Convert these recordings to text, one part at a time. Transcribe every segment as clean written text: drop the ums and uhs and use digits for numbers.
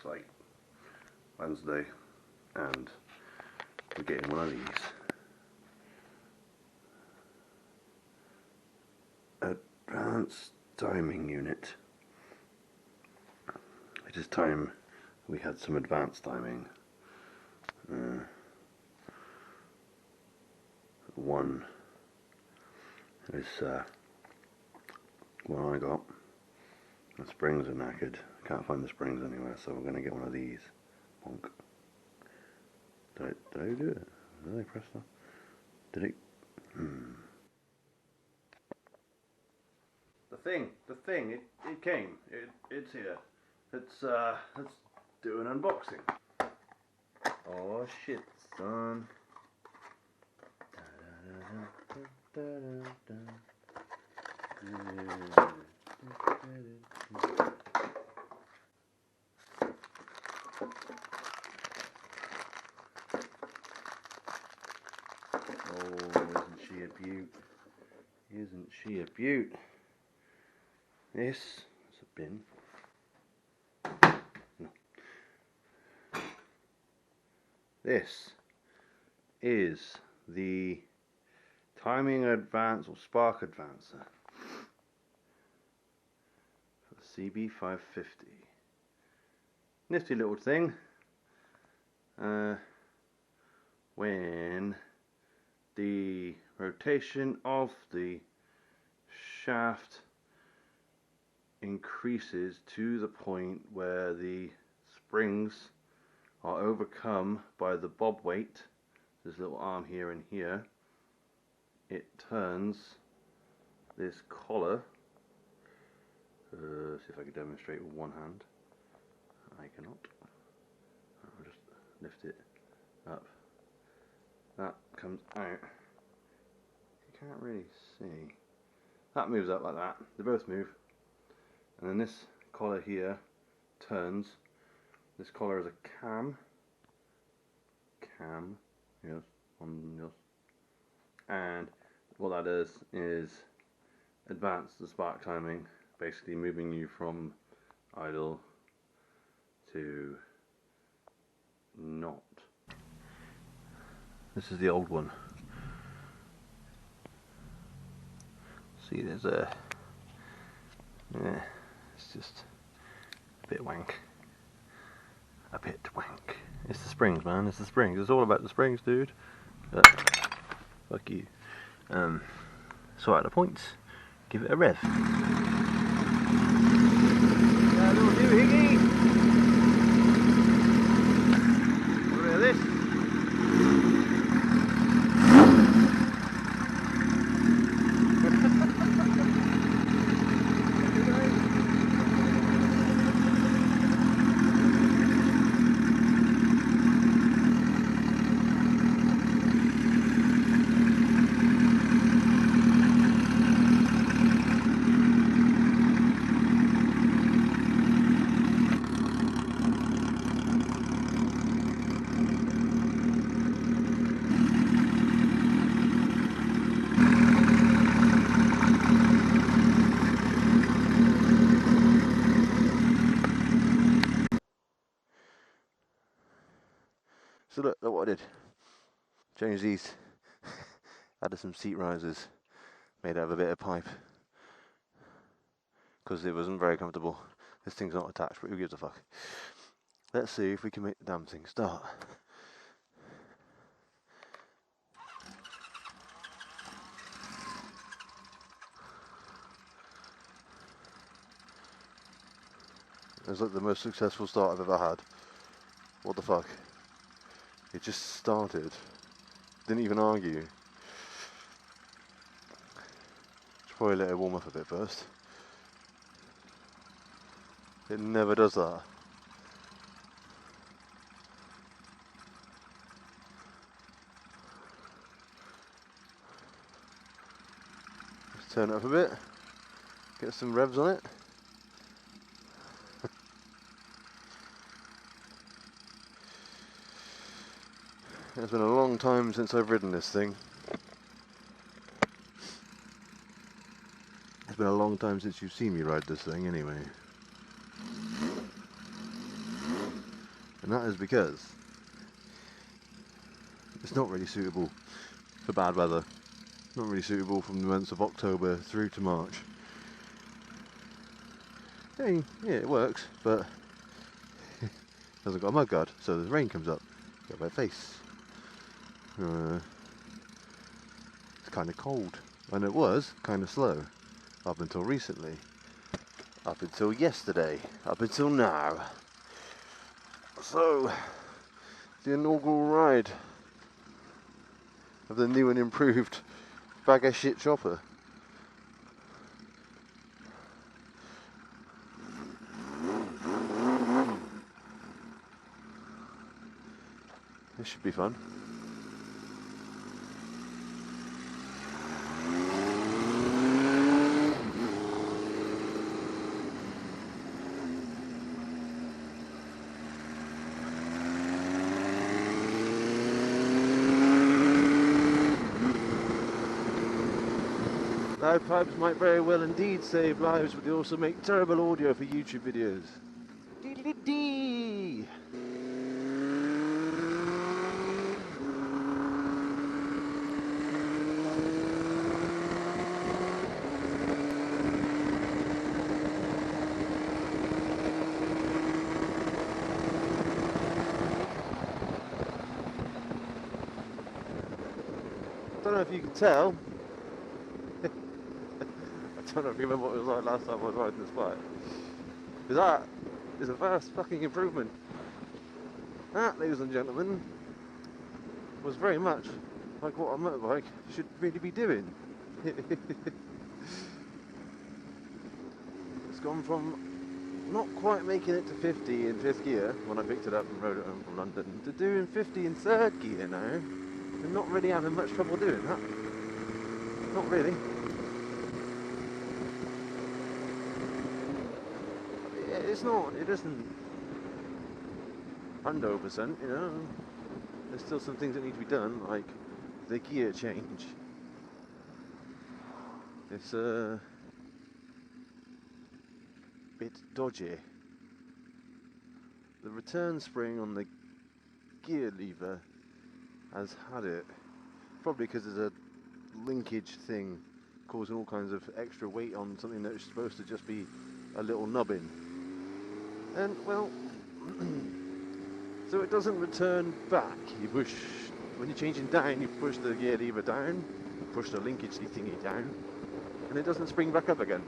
It's like Wednesday, and we're getting one of these. Advanced timing unit. It is time we had some advanced timing. One is one I got. The springs are knackered. I can't find the springs anywhere, so we're going to get one of these. Bonk. Did I do it? Did I press that? Did it? The thing, it came. It's here. Let's do an unboxing. Oh shit, son. Oh, isn't she a beaut? Isn't she a beaut? This is a bin. No. This is the timing advance or spark advancer for the CB550. Nifty little thing. When the rotation of the shaft increases to the point where the springs are overcome by the bob weight, this little arm here and here, it turns this collar. See if I can demonstrate with one hand. I cannot. I'll just lift it up. That comes out. You can't really see. That moves up like that. They both move. And then this collar here turns. This collar is a cam. Yes, yes. And what that is advance the spark timing, basically moving you from idle to not. This is the old one. See, there's it's just a bit wank. A bit wank. It's the springs, man. It's the springs. It's all about the springs, dude. Fuck you. Sort out the points. Give it a rev. That'll do, Higgy. Look at this. So look what I did. Changed these. Added some seat risers made out of a bit of pipe because it wasn't very comfortable. This thing's not attached, but who gives a fuck? Let's see if we can make the damn thing start. It's like the most successful start I've ever had. What the fuck? It just started. Didn't even argue. Should probably let it warm up a bit first. It never does that. Let's turn it up a bit. Get some revs on it. It's been a long time since I've ridden this thing. It's been a long time since you've seen me ride this thing anyway. And that is because it's not really suitable for bad weather. Not really suitable from the months of October through to March. Yeah, it works, but it hasn't got a mudguard, so the rain comes up, get a wet face. It's kind of cold, and it was kind of slow up until recently, up until yesterday, up until now. So, the inaugural ride of the new and improved bag of shit chopper. This should be fun. Loud pipes might very well indeed save lives, but they also make terrible audio for YouTube videos. Dee-dee-dee! I don't know if you can tell. I don't know if you remember what it was like last time I was riding this bike. Because that is a vast fucking improvement. That, ladies and gentlemen, was very much like what a motorbike should really be doing. It's gone from not quite making it to 50 in 5th gear when I picked it up and rode it home from London to doing 50 in 3rd gear now, and not really having much trouble doing that. Not really. It isn't 100%, you know. There's still some things that need to be done, like the gear change. It's a bit dodgy. The return spring on the gear lever has had it, probably because there's a linkage thing causing all kinds of extra weight on something that's supposed to just be a little nubbin. And well, so it doesn't return back. You push, when you're changing down, you push the gear lever down, push the linkage thingy down, and it doesn't spring back up again.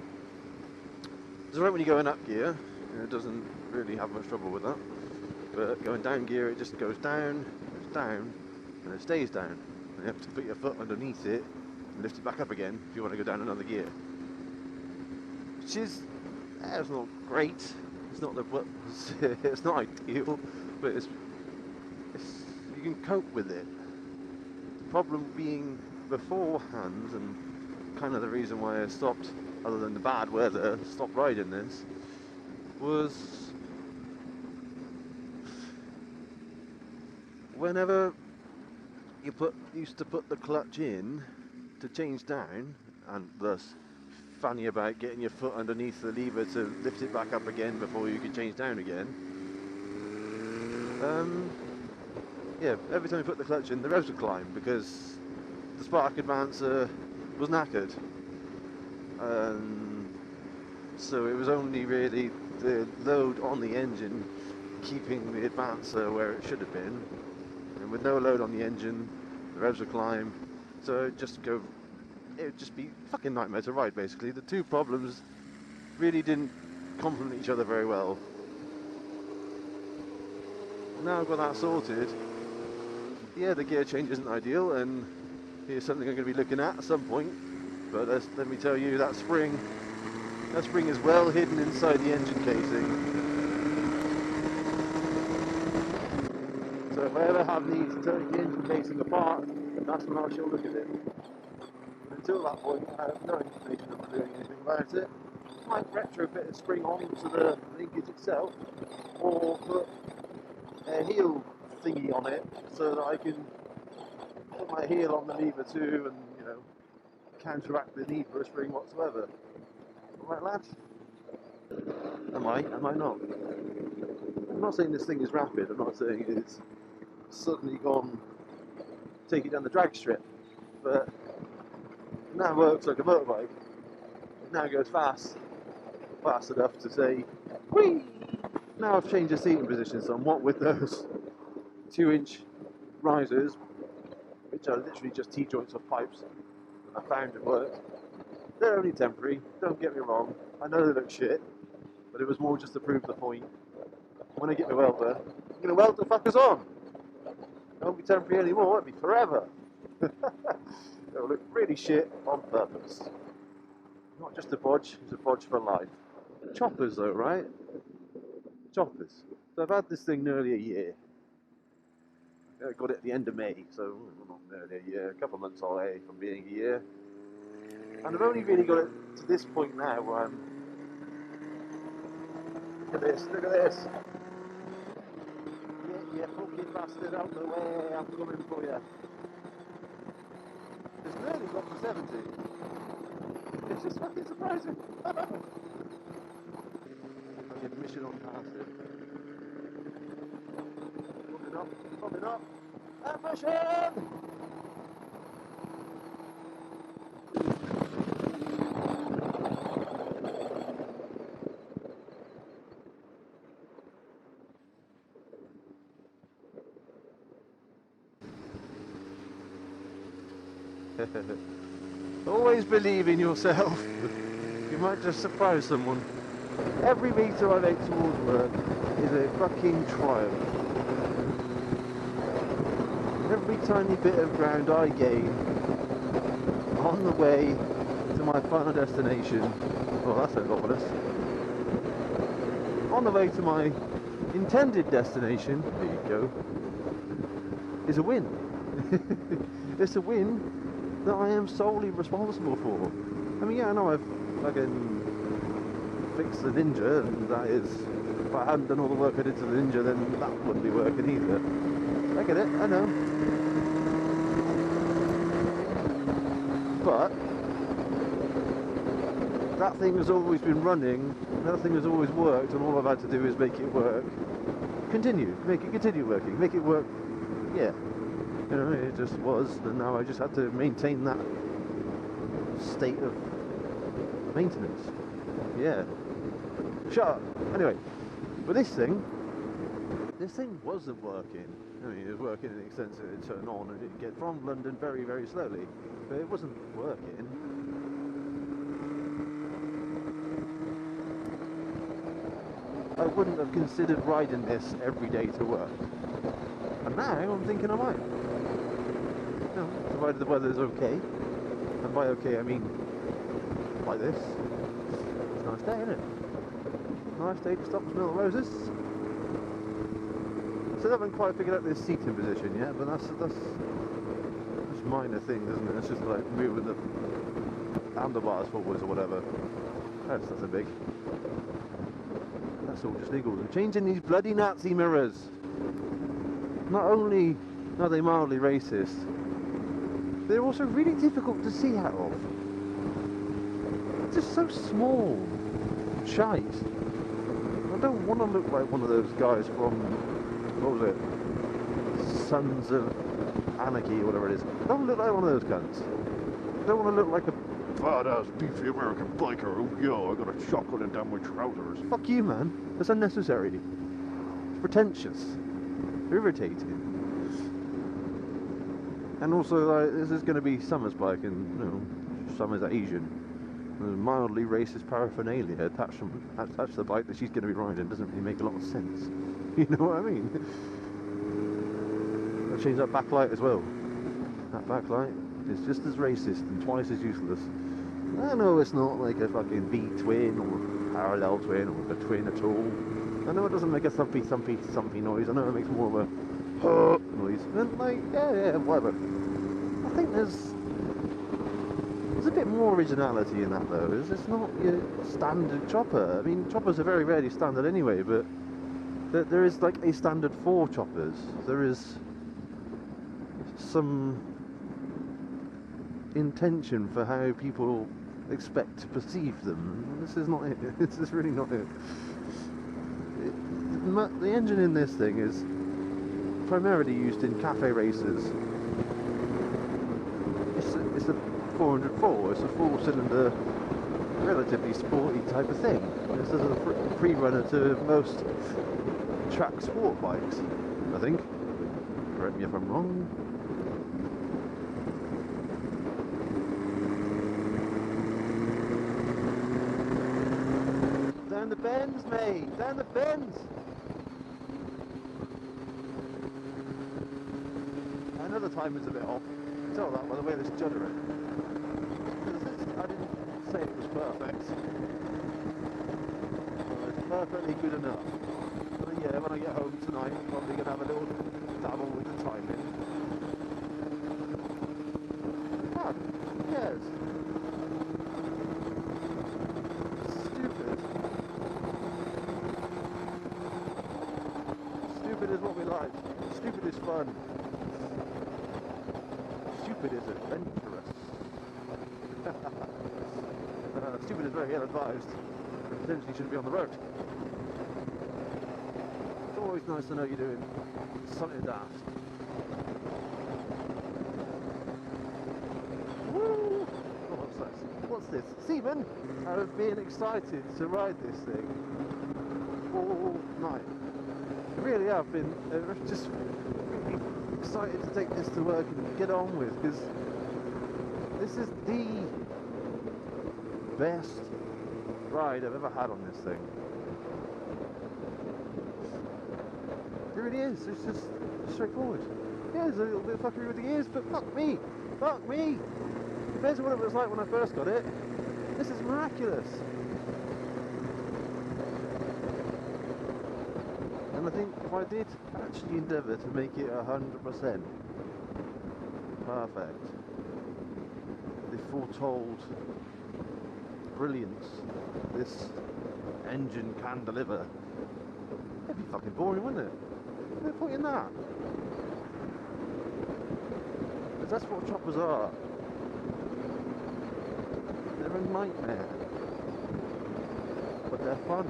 It's alright when you go in up gear, it doesn't really have much trouble with that. But going down gear, it just goes down, and it stays down. And you have to put your foot underneath it and lift it back up again if you want to go down another gear. Which is, it's not great. It's not it's not ideal, but it's you can cope with it. The problem being beforehand, and kind of the reason why I stopped, other than the bad weather, stopped riding this, was whenever you used to put the clutch in to change down, and thus fanny about getting your foot underneath the lever to lift it back up again before you could change down again. Yeah, every time you put the clutch in, the revs would climb because the spark advancer was knackered. So it was only really the load on the engine keeping the advancer where it should have been. And with no load on the engine, the revs would climb. So it would just be a fucking nightmare to ride, basically. The two problems really didn't complement each other very well. Now I've got that sorted. Yeah, the gear change isn't ideal, and here's something I'm going to be looking at some point. But let me tell you, that spring is well hidden inside the engine casing. So if I ever have need to take the engine casing apart, that's when I shall look at it. Until that point, I have no information of doing anything about it. I might retrofit a spring onto the linkage itself, or put a heel thingy on it so that I can put my heel on the lever too, and you know, counteract the need for a spring whatsoever. Alright, lads? Am I not? not saying this thing is rapid, I'm not saying it's suddenly gone, take it down the drag strip, but it now works like a motorbike. It now goes fast enough to say, whee! Now I've changed the seating position somewhat with those 2-inch risers, which are literally just T-joints of pipes, I found it worked. They're only temporary, don't get me wrong, I know they look shit, but it was more just to prove the point. When I get my welder, I'm going to weld the fuckers on. It won't be temporary anymore, it'll be forever. It'll look really shit on purpose. Not just a bodge, it's a bodge for life. Choppers though, right? Choppers. So I've had this thing nearly a year. I got it at the end of May, so not nearly a year, a couple of months away from being a year. And I've only really got it to this point now where I'm... Look at this. Get your fucking bastard out of the way, I'm coming for you. It's nearly got to 70. It's just fucking surprising. Fucking mission on past it. Coming up, and pushing! Always believe in yourself. You might just surprise someone. Every metre I make towards work is a fucking triumph. Every tiny bit of ground I gain on the way to my final destination, well that's ominous, on the way to my intended destination, there you go, is a win. It's a win that I am solely responsible for. I mean, yeah, I know I've fucking fixed the Ninja, and that is, if I hadn't done all the work I did to the Ninja, then that wouldn't be working either. I get it, I know. But that thing has always been running, that thing has always worked, and all I've had to do is make it work. Make it continue working, make it work, yeah. You know, it just was, and now I just had to maintain that state of maintenance. Yeah. Shut up. Anyway, but this thing wasn't working. I mean, it was working in the extent that it turned on and it'd get from London very, very slowly, but it wasn't working. I wouldn't have considered riding this every day to work. And now I'm thinking I might. No, provided the weather's okay. And by okay I mean like this. It's a nice day, isn't it? Nice day to stop and smell the roses. So I haven't quite figured out this seating position yet, but that's a minor thing, isn't it? It's just like moving the handlebars forwards or whatever. That's nothing big. That's all just niggles. And changing these bloody Nazi mirrors. Not only are they mildly racist, they're also really difficult to see out of. It's just so small. Shite. I don't want to look like one of those guys from, what was it? Sons of Anarchy or whatever it is. I don't look like one of those cunts. I don't want to look like a badass beefy American biker. Oh yo, I got a shotgun down my trousers. Fuck you, man. That's unnecessary. It's pretentious. Irritating. And also, like, this is going to be Summer's bike, and you know, Summer's Asian. There's mildly racist paraphernalia attached to the bike that she's going to be riding. Doesn't really make a lot of sense. You know what I mean? I'll change that backlight as well. That backlight is just as racist and twice as useless. I know it's not like a fucking V-twin or parallel twin or a twin at all. I know it doesn't make a thumpy noise. I know it makes more of a noise. And like, yeah, whatever. I think there's a bit more originality in that though. It's not your standard chopper. I mean, choppers are very rarely standard anyway, but there is like a standard for choppers. There is some intention for how people expect to perceive them. This is not it. This is really not it. the engine in this thing is primarily used in cafe races. It's a 404. It's a 4-cylinder, relatively sporty type of thing. This is a pre-runner to most track sport bikes, I think. Correct me if I'm wrong. Down the bends, mate! Down the bends! I know the timing's a bit off. You can tell that by the way this judder is. I didn't say it was perfect. It's perfectly good enough. But yeah, when I get home tonight, I'm probably going to have a little dabble with the timing. Ah, yes. Stupid. Stupid is what we like. Stupid is fun. Stupid is adventurous. Stupid is very ill-advised. Potentially shouldn't be on the road. It's always nice to know you're doing something daft. Woo! Oh, what's this? What's this? Seaman! I've been excited to ride this thing all night. I really have been just really excited to take this to work and get on with, because this is the best ride I've ever had on this thing. It really is. It's just straightforward. Yeah, there's a little bit of fuckery with the ears, but fuck me! Fuck me! Compared to what it was like when I first got it, this is miraculous. And I think if I did actually endeavour to make it 100% perfect, the foretold brilliance this engine can deliver, it'd be fucking boring, wouldn't it? No point in that. Because that's what choppers are. They're a nightmare, but they're fun.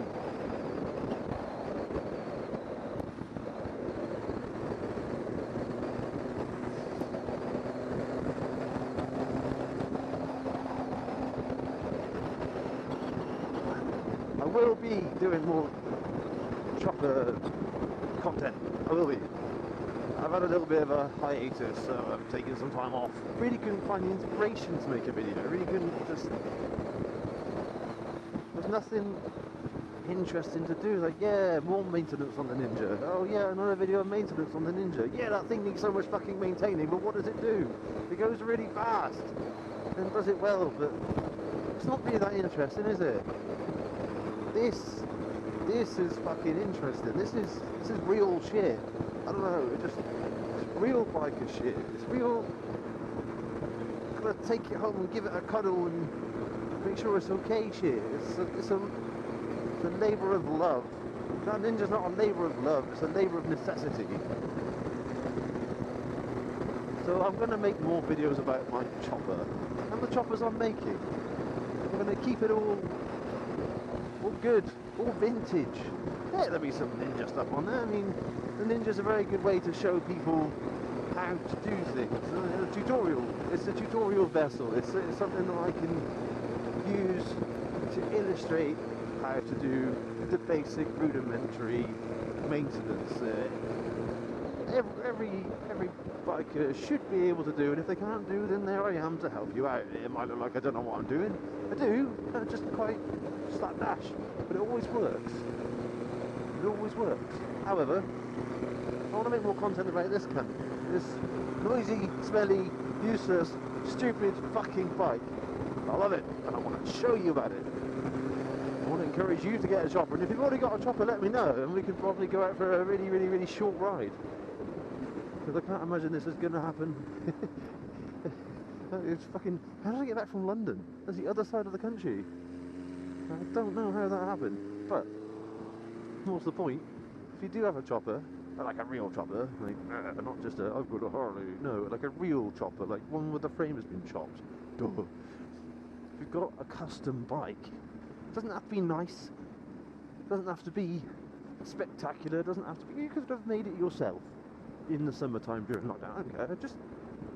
I will be doing more chopper content. I will be. I've had a little bit of a hiatus, so I'm taking some time off. Really couldn't find the inspiration to make a video. I really couldn't just... There's nothing interesting to do. Like, yeah, more maintenance on the Ninja. Oh yeah, another video of maintenance on the Ninja. Yeah, that thing needs so much fucking maintaining, but what does it do? It goes really fast and does it well, but it's not really that interesting, is it? This is fucking interesting. This is real shit. I don't know, it's real biker shit. It's real. Gotta take it home and give it a cuddle and make sure it's okay shit. It's a labour of love. That Ninja's not a labour of love, it's a labour of necessity. So I'm gonna make more videos about my chopper and the choppers I'm making. I'm gonna keep it all good, all vintage. Yeah, there'll be some Ninja stuff on there. I mean, the Ninja's a very good way to show people how to do things. A tutorial. It's a tutorial vessel. It's something that I can use to illustrate how to do the basic rudimentary maintenance. Every biker should be able to do, and if they can't do, then there I am to help you out. It might look like I don't know what I'm doing. I do, just quite slapdash, but it always works. It always works. However, I want to make more content about this cunt. This noisy, smelly, useless, stupid fucking bike. I love it, and I want to show you about it. I want to encourage you to get a chopper, and if you've already got a chopper, let me know, and we could probably go out for a really, really, really short ride. Because I can't imagine this is going to happen. It's fucking... How did I get back from London? That's the other side of the country. I don't know how that happened, but what's the point? If you do have a chopper, like a real chopper, like not just a I've got a Harley, no, like a real chopper, like one where the frame has been chopped. Duh. If you've got a custom bike, it doesn't have to be nice. It doesn't have to be spectacular. It doesn't have to be. You could have made it yourself in the summertime during lockdown. I don't care. Just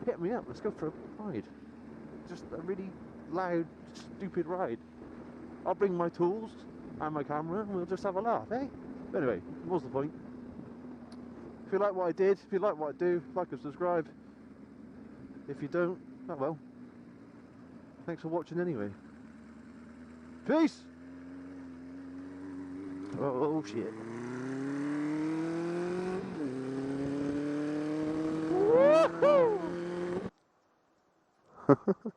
hit me up. Let's go for a ride. Just a really loud, stupid ride. I'll bring my tools and my camera, and we'll just have a laugh, eh? But anyway, what's the point? If you like what I did, if you like what I do, like and subscribe. If you don't, oh well. Thanks for watching anyway. Peace! Oh shit. Woohoo!